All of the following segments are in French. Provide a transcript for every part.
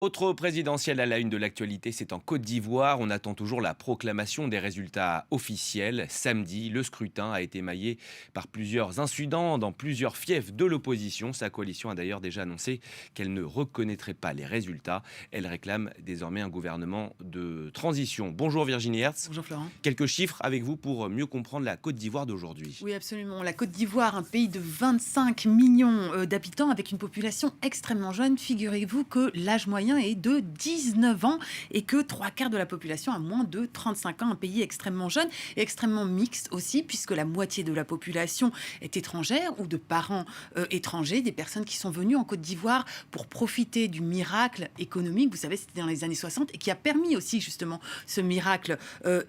Autre présidentielle à la une de l'actualité, c'est en Côte d'Ivoire. On attend toujours la proclamation des résultats officiels. Samedi, le scrutin a été émaillé par plusieurs incidents dans plusieurs fiefs de l'opposition. Sa coalition a d'ailleurs déjà annoncé qu'elle ne reconnaîtrait pas les résultats. Elle réclame désormais un gouvernement de transition. Bonjour Virginie Hertz. Bonjour Florent. Quelques chiffres avec vous pour mieux comprendre la Côte d'Ivoire d'aujourd'hui. Oui, absolument. La Côte d'Ivoire, un pays de 25 millions d'habitants avec une population extrêmement jeune. Figurez-vous que l'âge moyen est de 19 ans et que trois quarts de la population a moins de 35 ans. Un pays extrêmement jeune et extrêmement mixte aussi, puisque la moitié de la population est étrangère ou de parents étrangers, des personnes qui sont venues en Côte d'Ivoire pour profiter du miracle économique. Vous savez, c'était dans les années 60 et qui a permis aussi justement ce miracle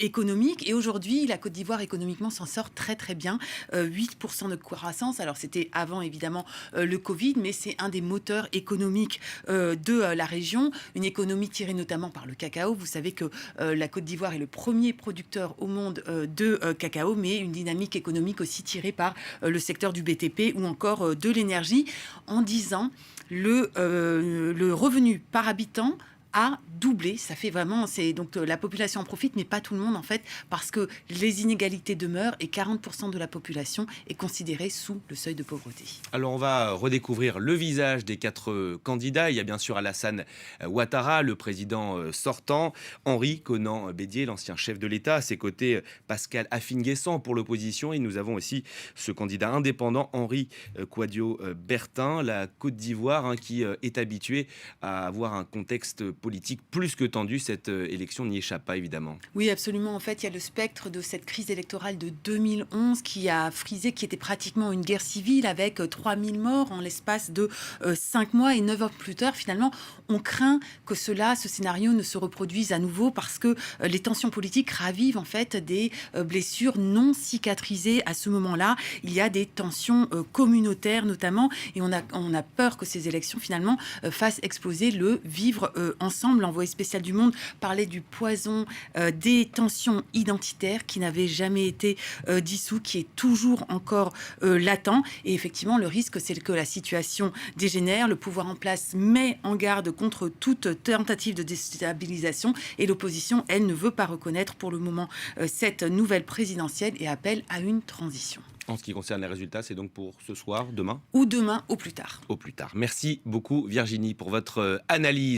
économique. Et aujourd'hui, la Côte d'Ivoire économiquement s'en sort très très bien. 8% de croissance. Alors c'était avant évidemment le Covid, mais c'est un des moteurs économiques de la région. Une économie tirée notamment par le cacao. Vous savez que la Côte d'Ivoire est le premier producteur au monde de cacao, mais une dynamique économique aussi tirée par le secteur du BTP ou encore de l'énergie. En 10 ans, le revenu par habitant a doublé. Ça fait vraiment, c'est donc la population en profite, mais pas tout le monde en fait, parce que les inégalités demeurent et 40% de la population est considérée sous le seuil de pauvreté. Alors on va redécouvrir le visage des quatre candidats. Il y a bien sûr Alassane Ouattara, le président sortant, Henri Konan Bédier, l'ancien chef de l'État, à ses côtés Pascal Afine-Guessant pour l'opposition, et nous avons aussi ce candidat indépendant, Henri Kouadio Bertin, la Côte d'Ivoire, qui est habituée à avoir un contexte politique plus que tendu. Cette élection n'y échappe pas évidemment. Oui, absolument. En fait, il y a le spectre de cette crise électorale de 2011 qui a frisé, qui était pratiquement une guerre civile avec 3000 morts en l'espace de 5 mois et 9 heures plus tard. Finalement, on craint que ce scénario ne se reproduise à nouveau parce que les tensions politiques ravivent en fait des blessures non cicatrisées à ce moment-là. Il y a des tensions communautaires notamment et on a peur que ces élections finalement fassent exploser le vivre ensemble. L'envoyé spécial du Monde parlait du poison des tensions identitaires qui n'avaient jamais été dissous, qui est toujours encore latent. Et effectivement, le risque, c'est que la situation dégénère. Le pouvoir en place met en garde contre toute tentative de déstabilisation et l'opposition, elle, ne veut pas reconnaître pour le moment cette nouvelle présidentielle et appelle à une transition. En ce qui concerne les résultats, c'est donc pour ce soir, demain, Ou demain, au plus tard. au plus tard. Merci beaucoup Virginie pour votre analyse.